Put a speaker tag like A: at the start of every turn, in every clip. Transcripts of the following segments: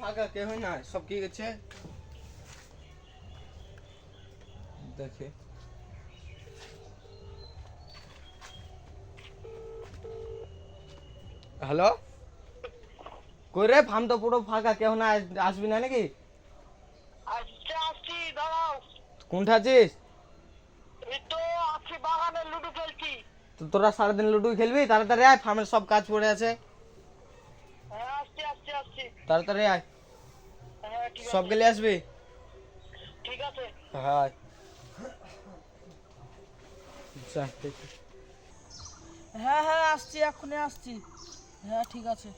A: ফাঁকা কে হয় না সব কি গেছে দেখে হ্যালো কই রে ফার্ম তো পুরো ফাঁকা কেউ না আসবি না নাকি
B: আসছি দাঁড়াও।
A: কোনটা আছিস
B: এই তো আছি বাগানে লুডো খেলছি।
A: তো তোরা সারাদিন লুডো খেলবি তাড়াতাড়ি আয় ফার্মের সব কাজ পড়ে আছে
B: হ্যাঁ আসছি।
A: তাড়াতাড়ি আয়
B: হ্যাঁ ঠিক
A: সব
B: আছে
A: গেলে আসবি
B: ঠিক আছে।
A: হ্যাঁ আচ্ছা ঠিক আছে।
C: হ্যাঁ আসছি এখনই আসছি। হ্যাঁ ঠিক আছে।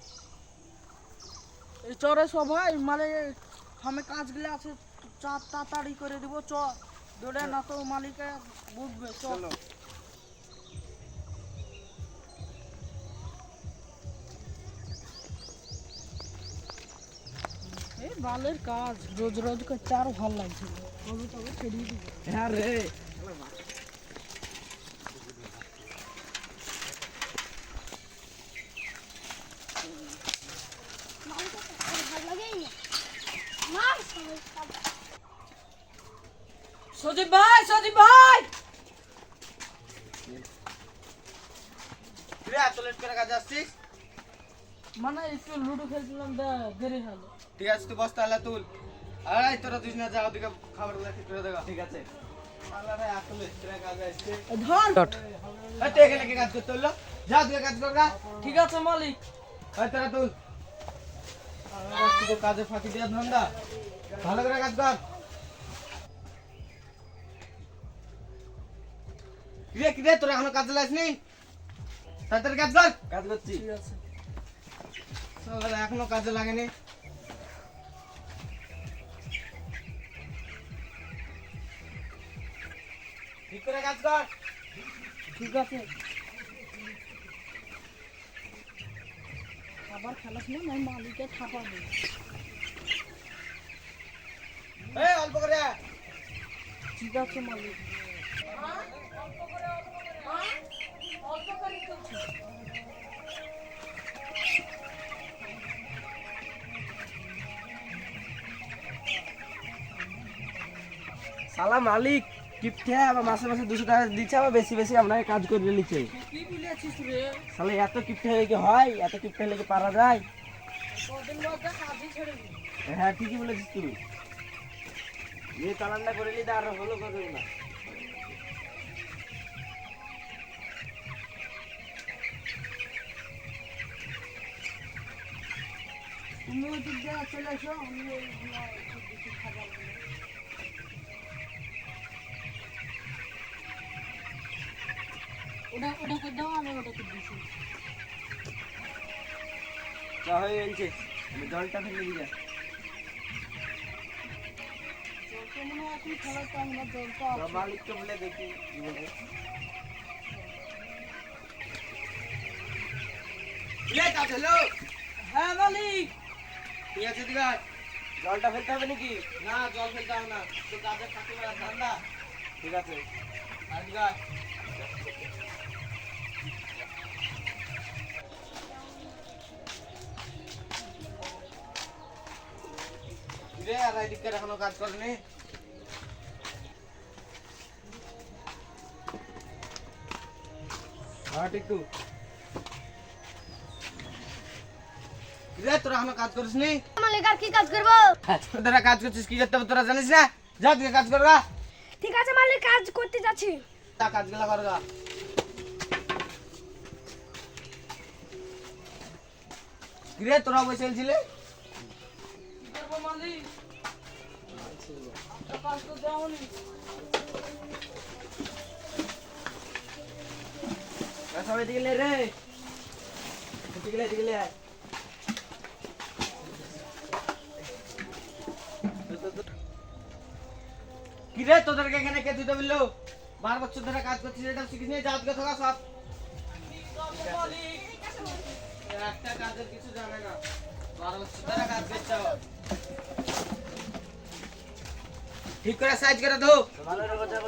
C: এই চরে সবাই মানে ফার্মে কাজগুলো আছে তাড়াতাড়ি করে দিব চ দৌড়ে না তো মালিকে বুঝবে চলো। এই বালের কাজ রোজ রোজ করতে আরো ভালো লাগছিল তবে ছেড়িয়ে দিব।
A: হ্যাঁ রে
C: সজীব ভাই
A: তুই এত লেট করে কাজ আসছিস
C: মানে একটু লুডো খেলছিলাম দেরি হলো।
A: ঠিক আছে তুই বস তাহলে তুল আরে তোরা দুই না যাও দিকে খাবার লাগি করে দেগা ঠিক আছে আল্লাহরে এত লেট করে কাজ আসছে
C: ধর
A: এই তুই এখানে কি কাজ করতে হলো যা তুই কাজ কর গা
C: ঠিক আছে মালিক।
A: এই তোরা তুল আর তুই তো কাজে ফাঁকি দিয়া ধান্দা ভালো করে কাজ কর কিরে তোরা এখনো কাজে লাসনি তাড়াতাড়ি কাজ কর কাজ করছি
C: ঠিক আছে
A: শালারা এখনো কাজে লাগেনি ঠিক করে কাজ কর
C: ঠিক আছে। আবার খেলাস না আমি মালিকে থাপা দেব।
A: এই অল্প করে
C: ঠিক আছে মালিক।
D: সালা মালিক কিপটে আবার মাসে মাসে 200 টাকা দিচ্ছে আবার বেশি বেশি আপনাকে কাজ করে নিচ্ছে
C: কি বলেছিস রে?
D: সালা এত কিপটে হলে কি হয় এত কিপটে হলে কি পারা যায়
C: কদিন মধ্যে কাজই ছেড়ে দিবি।
D: হ্যাঁ ঠিকই বলেছিস তুই এই চালানটা করে নিতে আর হলো করবে না
C: তুমি ওই দিক দিয়ে চলে এসো আমি ওইগুলো একটু দেখি খাবারগুলো। ওটাকে দাও আমি ওটাকে দিচ্ছি।
D: যা হয়ে গেছে জলটা ফেলে দিয়ে
C: চলতে মনে হয় এখন খেলাটা আমরা জলটা আছে।
D: মালিককে বলে দেখি কি বলবে
A: লে কাজ হলো
C: হ্যাঁ মালিক
A: ঠিক আছে দিবা
D: জলটা ফেলতে হবে নাকি
A: না জল ফেলতে হবে না তো কাজে ফাঁকি মারা ধান্দা
D: ঠিক আছে
A: আর দিবা রে আর এদিকে এখনো কাজ করেনি হ্যাঁ ঠিক তো রে তোরা এখনো কাজ করিস নি
E: মালিক আর কি কাজ করবো?
A: তোরা কাজ করছিস কি করতে হবে তোরা জানিস না যা তুই কাজ করগা
E: ঠিক আছে মালিক কাজ করতে যাচ্ছি।
A: তা কাজগুলা করগা কিরে তোরা বসেছিলি
C: কি করবো মালিক? একটা কাজ তো দেওনি।
D: সবাই দিকে লে রে দিকে লে
A: কিরে তোদেরকে এখানে কে দিতে বললো 12 বছর ধরে কাজ করছিস এটা শিখিস নি যা আজকে থাকা সব
C: মালিক
A: একটা কাজের কিছু জানে না 12 বছর ধরে কাজ করছে ঠিক করে সাইজ করে দাও
D: ভালো রে গোজা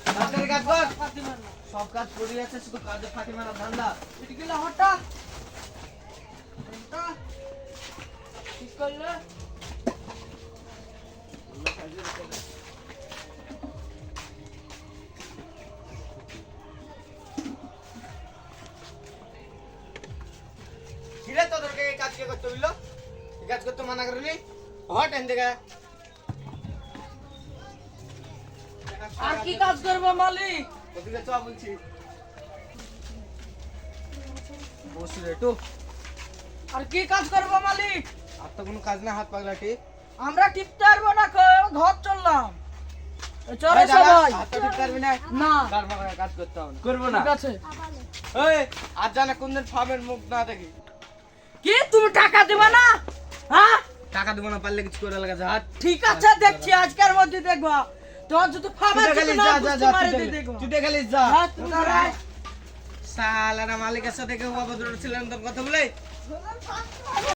A: তাড়াতাড়ি কাজ কর
C: ফাতিমা না
A: সব কাজ পড়ে আছে শুধু কাজে ফাঁকি মারা ধান্দা
C: এদিকে হঠাৎ ঠিক করলে
A: কিরে তোদেরকে এই কাজ কে করতে বললো? এই কাজ করতে মানা করলি? হট এন থেকে।
C: আর কি কাজ করবো মালিক?
A: ওদিকে চ বলছি। বস রে একটু।
C: আর কি কাজ করবো মালিক?
A: আর তো কোনো কাজ না, হাত পাগলাটি।
C: আমরা টিপতে পারবো না, ঘর চললাম। এই চরে
A: এই দাঁড়া,
C: সবাই
A: হাত তো টিপতে পারবি না।
C: না,
A: তারপরে কাজ করতে হবে না।
D: করবো না।
C: ঠিক আছে।
A: ওই, আর জানা কোনদিন ফার্মের মুখ না দেখি।
C: কি তুমি টাকা দিবে না? হ্যাঁ
A: টাকা দেবো না, পারলে কিছু করে লাগা হাত।
C: ঠিক আছে, দেখছি আজকের মধ্যে দেখবা। তোমার যদি ফাঁকা
A: চুটে খালি যা যা যা, চুটে খালি যা।
C: হ্যাঁ, তুমি দাঁড়াও।
A: সালারা মালিকের সাথে কেউ অভদ্র ছিলেন তোর কথা বলে?